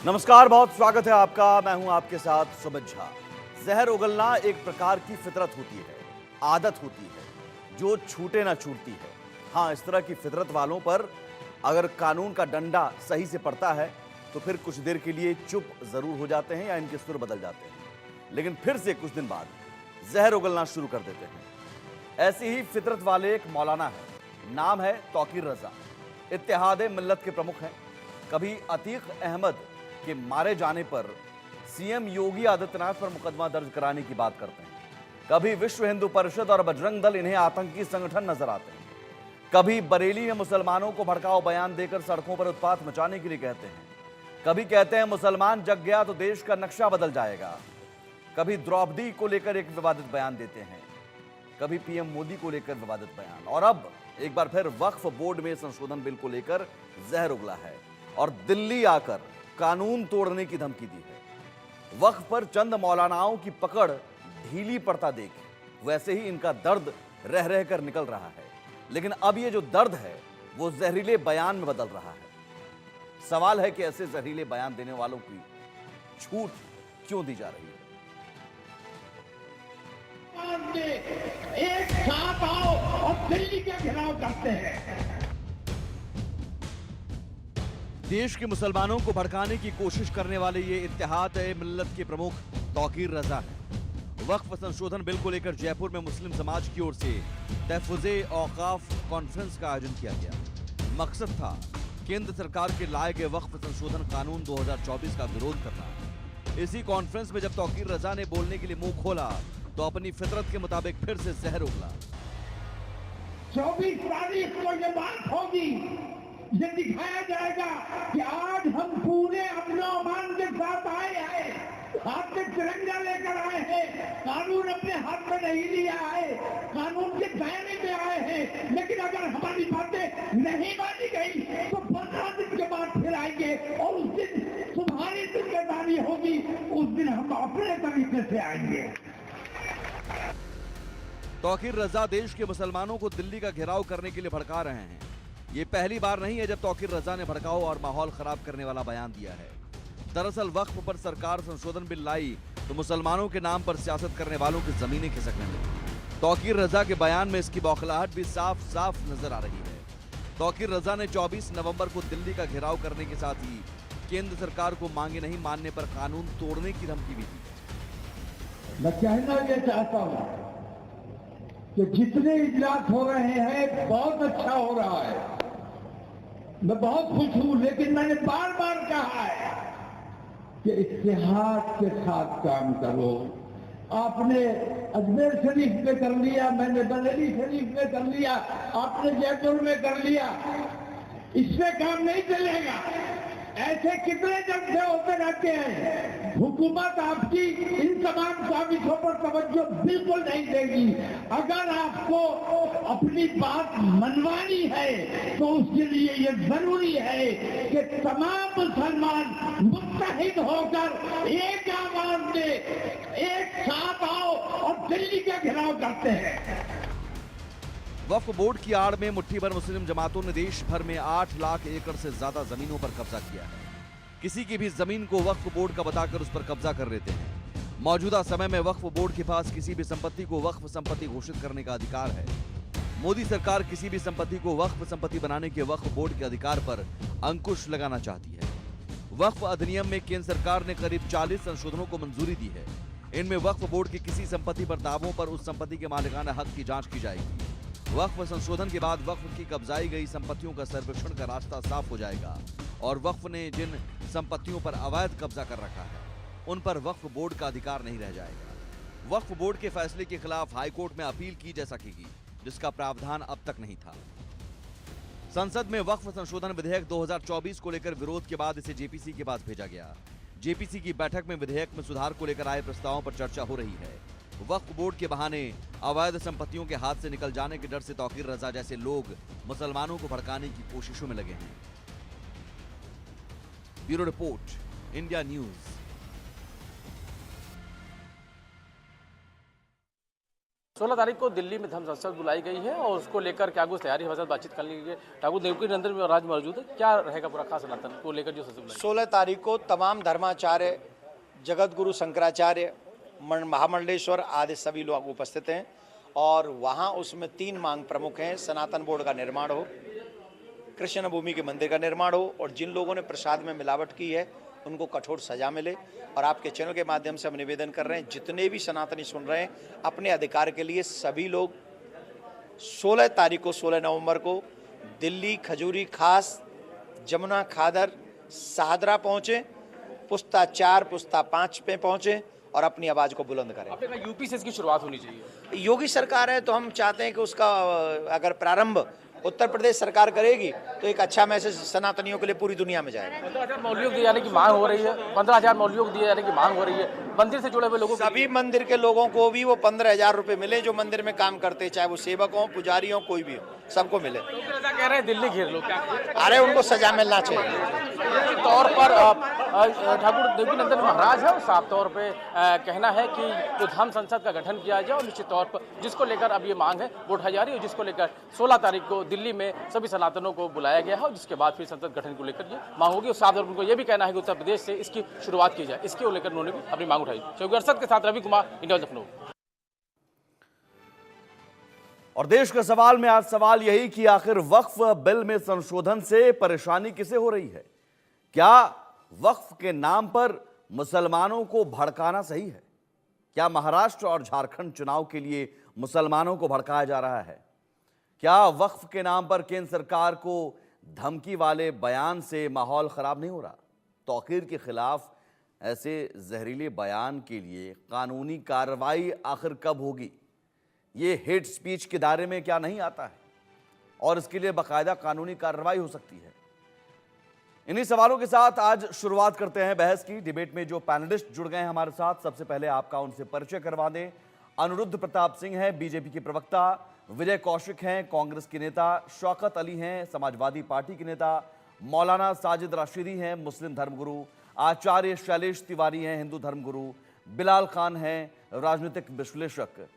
नमस्कार, बहुत स्वागत है आपका। मैं हूं आपके साथ सुमित झा। जहर उगलना एक प्रकार की फितरत होती है, आदत होती है जो छूटे ना छूटती है। हाँ, इस तरह की फितरत वालों पर अगर कानून का डंडा सही से पड़ता है तो फिर कुछ देर के लिए चुप जरूर हो जाते हैं या इनके सुर बदल जाते हैं, लेकिन फिर से कुछ दिन बाद जहर उगलना शुरू कर देते हैं। ऐसी ही फितरत वाले एक मौलाना है, नाम है तौकीर रजा। इत्तेहाद मिल्लत के प्रमुख हैं। कभी अतीक अहमद के मारे जाने पर सीएम योगी आदित्यनाथ पर मुकदमा दर्ज कराने की बात करते हैं। कभी विश्व हिंदू परिषद और बजरंग दल इन्हें आतंकी संगठन नजर आते हैं। कभी बरेली में मुसलमानों को भड़काऊ बयान देकर सड़कों पर उत्पात मचाने के लिए कहते हैं। कभी कहते हैं मुसलमान जग गया तो देश का नक्शा बदल जाएगा। कभी द्रौपदी को लेकर एक विवादित बयान देते हैं, कभी पीएम मोदी को लेकर विवादित बयान, और अब एक बार फिर वक्फ बोर्ड में संशोधन बिल को लेकर जहर उगला है और दिल्ली आकर कानून तोड़ने की धमकी दी है। वक्फ पर चंद मौलानाओं की पकड़ ढीली पड़ता देख वैसे ही इनका दर्द रह रहकर निकल रहा है, लेकिन अब ये जो दर्द है वो जहरीले बयान में बदल रहा है। सवाल है कि ऐसे जहरीले बयान देने वालों की छूट क्यों दी जा रही है। एक साथ आओ और दिल्ली का घेराव करते हैं। देश के मुसलमानों को भड़काने की कोशिश करने वाले ये इत्तेहाद मिल्लत के प्रमुख तौकीर रजा हैं। वक्फ संशोधन बिल को लेकर जयपुर में मुस्लिम समाज की ओर से तहफ़्फ़ुज़े औक़ाफ़ कॉन्फ्रेंस का आयोजन किया गया। मकसद था केंद्र सरकार के लाए गए वक्फ संशोधन कानून 2024 का विरोध करना। इसी कॉन्फ्रेंस में जब तौकीर रजा ने बोलने के लिए मुंह खोला तो अपनी फितरत के मुताबिक फिर से जहर उगला। 24 तारीख को ये बात होगी, ये दिखाया जाएगा कि आज हम पूरे अपनापन के साथ आए हैं, हाथ में तिरंगा लेकर आए हैं, कानून अपने हाथ में नहीं लिया है, कानून के दायरे में आए हैं। लेकिन अगर हमारी बातें नहीं मानी गई तो 15 दिन के बाद फिर आएंगे और उस दिन तुम्हारी जिम्मेदारी होगी, उस दिन हम अपने तरीके से आएंगे। तौकीर रजा देश के मुसलमानों को दिल्ली का घेराव करने के लिए भड़का रहे हैं। ये पहली बार नहीं है जब तौकीर रजा ने भड़काऊ और माहौल खराब करने वाला बयान दिया है। दरअसल वक्फ पर सरकार संशोधन बिल लाई तो मुसलमानों के नाम पर सियासत करने वालों की जमीनें खिसकने लगी। तौकीर रजा के बयान में इसकी बौखलाहट भी साफ साफ नजर आ रही है। तौकीर रजा ने 24 नवंबर को दिल्ली का घेराव करने के साथ ही केंद्र सरकार को मांगे नहीं मानने पर कानून तोड़ने की धमकी भी दी। मैं कहना ये चाहता हूं कि जितने इजलास हो रहे हैं बहुत अच्छा हो रहा है, मैं बहुत खुश हूं, लेकिन मैंने बार बार कहा है कि इत्तेहाद के साथ काम करो। आपने अजमेर शरीफ में कर लिया, मैंने बरेली शरीफ में कर लिया, आपने जयपुर में कर लिया, इससे काम नहीं चलेगा। ऐसे कितने जलसे होते रहते हैं। हुकूमत आपकी इन तमाम साजिशों पर तवज्जो बिल्कुल नहीं देगी। अगर आपको अपनी बात मनवानी है तो उसके लिए ये जरूरी है कि तमाम मुसलमान मुत्तहिद होकर एक आवाज में एक साथ आओ और दिल्ली का घेराव करते हैं। वक्फ बोर्ड की आड़ में मुट्ठी भर मुस्लिम जमातों ने देश भर में 8 लाख एकड़ से ज्यादा जमीनों पर कब्जा किया है। किसी की भी जमीन को वक्फ बोर्ड का बताकर उस पर कब्जा कर लेते हैं। मौजूदा समय में वक्फ बोर्ड के पास किसी भी संपत्ति को वक्फ संपत्ति घोषित करने का अधिकार है। मोदी सरकार किसी भी संपत्ति को वक्फ संपत्ति बनाने के वक्फ बोर्ड के अधिकार पर अंकुश लगाना चाहती है। वक्फ अधिनियम में केंद्र सरकार ने करीब 40 संशोधनों को मंजूरी दी है। इनमें वक्फ बोर्ड की किसी संपत्ति पर दावों पर उस संपत्ति के मालिकाना हक की जांच की जाएगी। वक्फ संशोधन के बाद वक्फ की कब्जाई गई संपत्तियों का सर्वेक्षण का रास्ता साफ हो जाएगा और वक्फ ने जिन संपत्तियों पर अवैध कब्जा कर रखा है उन पर वक्फ बोर्ड का अधिकार नहीं रह जाएगा। वक्फ बोर्ड के फैसले के खिलाफ हाईकोर्ट में अपील की जा सकेगी, जिसका प्रावधान अब तक नहीं था। संसद में वक्फ संशोधन विधेयक 2024 को लेकर विरोध के बाद इसे जेपीसी के पास भेजा गया। जेपीसी की बैठक में विधेयक में सुधार को लेकर आए प्रस्तावों पर चर्चा हो रही है। वक्फ बोर्ड के बहाने अवैध संपत्तियों के हाथ से निकल जाने के डर से तौकीर रजा जैसे लोग मुसलमानों को भड़काने की कोशिशों में लगे हैं। Bureau report, India news. 16 तारीख को दिल्ली में धर्म संसद बुलाई गई है और उसको लेकर क्या कुछ तैयारी हमारे साथ बातचीत करने के लिए ठाकुर देवकी नंदन में राज मौजूद है। क्या रहेगा पूरा खास सनातन को लेकर जो संसद बुलाई? 16 तारीख को तमाम धर्माचार्य, जगत गुरु शंकराचार्य, महामंडलेश्वर आदि सभी लोग उपस्थित हैं और वहाँ उसमें 3 मांग प्रमुख हैं। सनातन बोर्ड का निर्माण हो, कृष्ण भूमि के मंदिर का निर्माण हो और जिन लोगों ने प्रसाद में मिलावट की है उनको कठोर सजा मिले। और आपके चैनल के माध्यम से हम निवेदन कर रहे हैं, जितने भी सनातनी सुन रहे हैं, अपने अधिकार के लिए सभी लोग 16 तारीख को 16 नवंबर को दिल्ली खजूरी खास, जमुना खादर, शाहदरा पहुँचें, पुस्ता 4 पुस्ता 5 पे पहुँचें और अपनी आवाज़ को बुलंद करें। आपने कहा यूपी से इसकी शुरुआत होनी चाहिए। योगी सरकार है तो हम चाहते हैं कि उसका अगर प्रारंभ उत्तर प्रदेश सरकार करेगी तो एक अच्छा मैसेज सनातनियों के लिए पूरी दुनिया में जाएगा। 15,000 मौलवियों को दिए जाने की मांग हो रही है। 15,000 मौलवियों को दिए जाने की मांग हो रही है। मंदिर से जुड़े हुए लोगों को, सभी मंदिर के लोगों को भी वो 15,000 रुपये मिले जो मंदिर में काम करते, चाहे वो सेवक हो, पुजारी हो, कोई भी हो, सबको मिले। ऐसा कह रहे हैं दिल्ली घेर लो, क्या अरे उनको सजा मिलना चाहिए। तौर पर ठाकुर देवकी नंदन महाराज है और साफ तौर पे कहना है कि जो धर्म संसद का गठन किया जाए और निश्चित तौर पर जिसको लेकर अब ये मांग है वो उठाई जा रही है, जिसको लेकर 16 तारीख को दिल्ली में सभी सनातनों को बुलाया गया है और जिसके बाद फिर संसद गठन को लेकर ये मांग होगी। और साफ तौर पर उनको ये भी कहना है कि उत्तर प्रदेश से इसकी शुरुआत की जाए, इसके लेकर उन्होंने भी अपनी मांग उठाई। शौकीर अरशद के साथ रवि कुमार, इंडिया लखनऊ। और देश के सवाल में आज सवाल यही कि आखिर वक्फ बिल में संशोधन से परेशानी किसे हो रही है? क्या वक्फ के नाम पर मुसलमानों को भड़काना सही है? क्या महाराष्ट्र और झारखंड चुनाव के लिए मुसलमानों को भड़काया जा रहा है? क्या वक्फ के नाम पर केंद्र सरकार को धमकी वाले बयान से माहौल खराब नहीं हो रहा? तौकीर के खिलाफ ऐसे जहरीले बयान के लिए कानूनी कार्रवाई आखिर कब होगी? ये हेट स्पीच के दायरे में क्या नहीं आता है? और इसके लिए बाकायदा कानूनी कार्रवाई हो सकती है? इन्हीं सवालों के साथ आज शुरुआत करते हैं बहस की। डिबेट में जो पैनलिस्ट जुड़ गए हैं हमारे साथ, सबसे पहले आपका उनसे परिचय करवा दें। अनुरुद्ध प्रताप सिंह हैं, बीजेपी के प्रवक्ता। विजय कौशिक हैं, कांग्रेस के नेता। शौकत अली हैं, समाजवादी पार्टी के नेता। मौलाना साजिद राशिदी हैं, मुस्लिम धर्मगुरु। आचार्य शैलेश तिवारी हैं, हिंदू धर्मगुरु। बिलाल खान हैं, राजनीतिक विश्लेषक।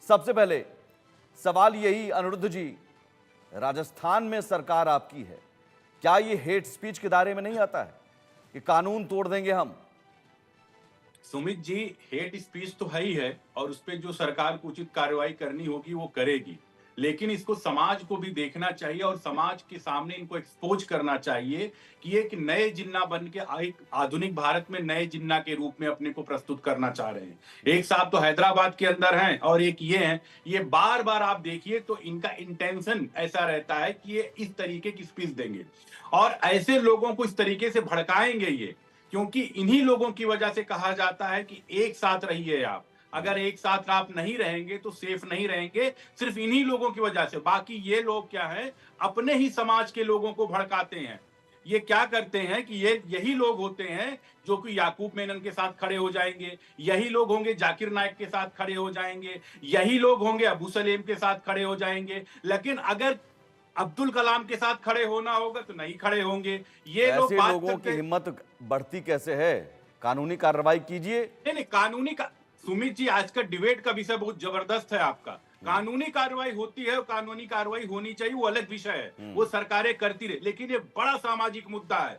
सबसे पहले सवाल यही, अनुरुद्ध जी, राजस्थान में सरकार आपकी है, क्या ये हेट स्पीच के दायरे में नहीं आता है कि कानून तोड़ देंगे हम? सुमित जी, हेट स्पीच तो है ही है और उस पर जो सरकार को उचित कार्रवाई करनी होगी वो करेगी, लेकिन इसको समाज को भी देखना चाहिए और समाज के सामने इनको एक्सपोज करना चाहिए कि एक नए जिन्ना बन के एक आधुनिक भारत में नए जिन्ना के रूप में अपने को प्रस्तुत करना चाह रहे हैं। एक साहब तो हैदराबाद के अंदर हैं और एक ये हैं। ये बार बार आप देखिए तो इनका इंटेंशन ऐसा रहता है कि ये इस तरीके की स्पीच देंगे और ऐसे लोगों को इस तरीके से भड़काएंगे ये, क्योंकि इन्हीं लोगों की वजह से कहा जाता है कि एक साथ रहिए आप। अगर एक साथ आप नहीं रहेंगे तो सेफ नहीं रहेंगे, सिर्फ इन्हीं लोगों की वजह से। बाकी ये लोग क्या है, अपने ही समाज के लोगों को भड़काते हैं। ये क्या करते हैं कि ये यही लोग होते हैं जो कि याकूब मेनन के साथ खड़े हो जाएंगे, यही लोग होंगे जाकिर नाइक के साथ खड़े हो जाएंगे, यही लोग होंगे अबू सलेम के साथ खड़े हो जाएंगे। लेकिन अगर अब्दुल कलाम के साथ खड़े होना होगा तो नहीं खड़े होंगे। ये लोग ऐसे लोगों की हिम्मत बढ़ती कैसे है? कानूनी कार्रवाई कीजिए। नहीं, कानूनी का सुमित जी, आज का डिबेट का विषय बहुत जबरदस्त है आपका। कानूनी कार्रवाई होती है और कानूनी कार्रवाई होनी चाहिए, वो अलग विषय है, वो सरकारें करती रहे, लेकिन ये बड़ा सामाजिक मुद्दा है।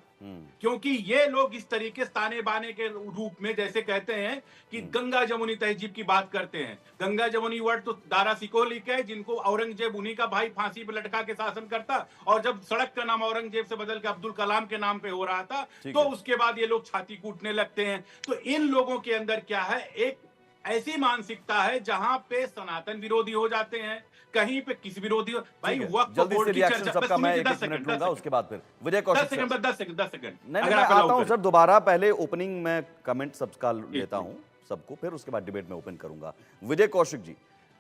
क्योंकि ये लोग इस तरीके ताने बाने के रूप में जैसे कहते हैं कि गंगा जमुनी तहजीब की बात करते हैं। गंगा जमुनी वर्ड तो दारा सिकोली के, जिनको औरंगजेब उन्हीं का भाई फांसी पर लटका के शासन करता, और जब सड़क का नाम औरंगजेब से बदल के अब्दुल कलाम के नाम पे हो रहा था तो उसके बाद ये लोग छाती कूटने लगते हैं। तो इन लोगों के अंदर क्या है, एक ऐसी मानसिकता है जहां पे सनातन विरोधी हो जाते हैं, कहीं पे किस विरोधी हो। भाई वक्त जल्दी से रिएक्शन सबका मैं एक मिनट लूंगा, उसके बाद फिर विजय कौशिक। 10 सेकंड नहीं, मैं आता हूं सर दोबारा। पहले ओपनिंग में कमेंट सबका लेता हूं सबको, फिर उसके बाद डिबेट में ओपन करूंगा। विजय कौशिक जी,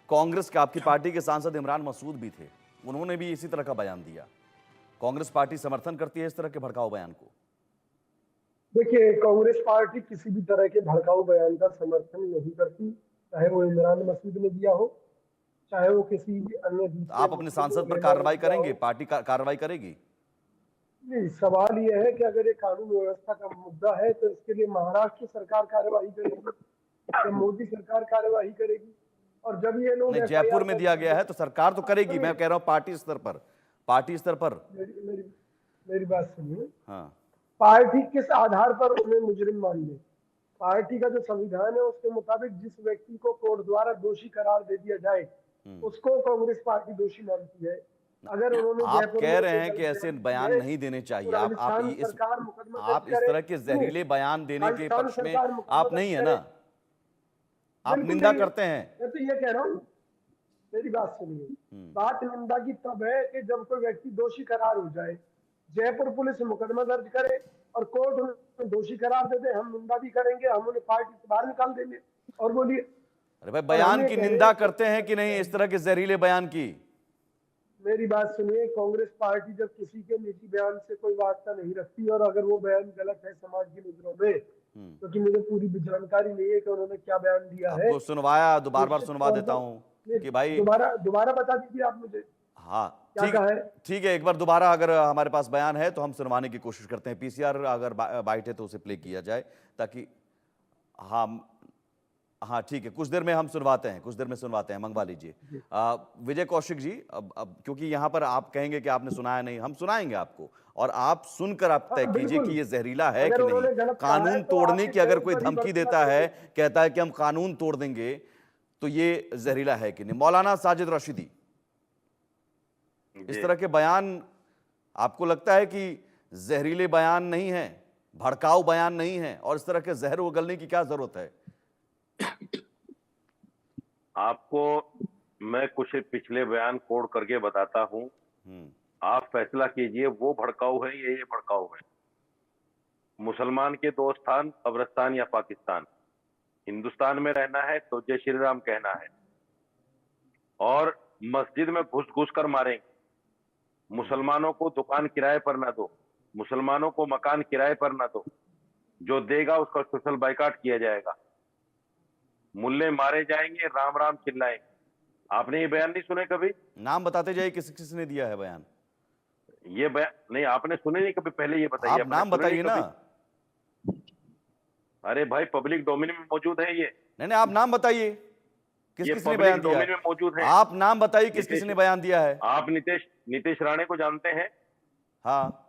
कांग्रेस के आपकी पार्टी के सांसद इमरान मसूद भी थे, उन्होंने भी इसी तरह का बयान दिया। कांग्रेस पार्टी समर्थन करती है इस तरह के भड़काऊ बयान को? देखिए, कांग्रेस पार्टी किसी भी तरह के भड़काऊ बयान का समर्थन नहीं करती, चाहे वो इमरान मसूद ने दिया हो, चाहे वो किसी अन्य। आप अपने सांसद पर कार्रवाई करेंगे? पार्टी कार्रवाई करेगी? नहीं, सवाल यह है कि अगर ये कानून व्यवस्था का मुद्दा है तो इसके लिए महाराष्ट्र सरकार कार्रवाई करेगी या मोदी सरकार कार्रवाई करेगी, और जब ये लोग नहीं, जयपुर में दिया गया है तो सरकार तो करेगी, मैं कह रहा हूं पार्टी स्तर पर, पार्टी स्तर पर। मेरी बात सुनिए। हाँ, पार्टी किस आधार पर उन्हें मुजरिम मान ले? पार्टी का जो संविधान है उसके मुताबिक जिस व्यक्ति को कोर्ट द्वारा दोषी करार दे दिया जाए उसको कांग्रेस पार्टी दोषी मानती है। अगर उन्होंने आप जयपुर कह में रहे हैं कोई कि ऐसे गलत बयान किया है, नहीं देने चाहिए, तो आप राजस्थान इस सरकार मुकदमा आप दर्ज इस करे। तरह के जहरीले बयान देने के राजस्थान पक्ष में सरकार मुकदमा आप दर्ज नहीं है करे। ना, आप बिल्कुल निंदा नहीं। करते हैं। मैं तो ये कह रहा हूँ, मेरी बात सुनिए। बात निंदा की तब है कि जब कोई व्यक्ति दोषी करार हो जाए, जयपुर पुलिस मुकदमा दर्ज करे और कोर्ट उन्हें दोषी करार दे दे, हम निंदा भी करेंगे, हम उन्हें पार्टी से बाहर निकाल देंगे। और बोलिए, अरे भाई, बयान की निंदा करते हैं कि नहीं, इस तरह के जहरीले बयान की? मेरी बात सुनिए, कांग्रेस पार्टी जब किसी के निजी बयान से कोई वास्ता नहीं रखती और अगर वो बयान गलत है समाज की नजरों में, क्योंकि मुझे पूरी जानकारी नहीं है कि उन्होंने क्या बयान दिया है। आपको सुनवाया, तो बार बार सुनवा देता हूँ कि भाई दोबारा बता दीजिए आप मुझे। हाँ, क्या कहा है? ठीक है, एक बार दोबारा अगर हमारे पास बयान है तो हम सुनवाने की कोशिश करते हैं। पीसीआर अगर बाइट है तो उसे प्ले किया जाए ताकि हाँ ठीक है, कुछ देर में हम सुनवाते हैं, कुछ देर में सुनवाते हैं, मंगवा लीजिए। विजय कौशिक जी, अब क्योंकि यहाँ पर आप कहेंगे कि आपने सुनाया नहीं, हम सुनाएंगे आपको और आप सुनकर आप तय कीजिए कि ये जहरीला है कि नहीं। कानून तोड़ने की अगर कोई धमकी देता है, कहता है कि हम कानून तोड़ देंगे, तो ये जहरीला है कि नहीं। मौलाना साजिद रशीदी, इस तरह के बयान आपको लगता है कि जहरीले बयान नहीं है, भड़काऊ बयान नहीं है, और इस तरह के जहर उगलने की क्या जरूरत है? आपको मैं कुछ पिछले बयान कोड करके बताता हूं, आप फैसला कीजिए वो भड़काऊ है या ये भड़काऊ है। मुसलमान के दो स्थान, कब्रिस्तान या पाकिस्तान। हिंदुस्तान में रहना है तो जय श्री राम कहना है, और मस्जिद में घुस घुस कर मारेंगे। मुसलमानों को दुकान किराए पर ना दो, मुसलमानों को मकान किराए पर ना दो, जो देगा उसका सोशल बाइकाट किया जाएगा। मुल्ले मारे जाएंगे, राम राम चिल्लाएंगे। आपने ये बयान नहीं सुने कभी? नाम बताते जाइए, किसने दिया है बयान? ये बयान नहीं आपने सुने नहीं कभी? पहले ये बताइए, आप नाम बताइए ना। अरे भाई, पब्लिक डोमेन में मौजूद है ये। नहीं, आप नाम बताइए, किसने बयान दिया है? में मौजूद है। आप नाम बताइए, किसने बयान दिया है? आप नीतीश राणे को जानते हैं? हाँ।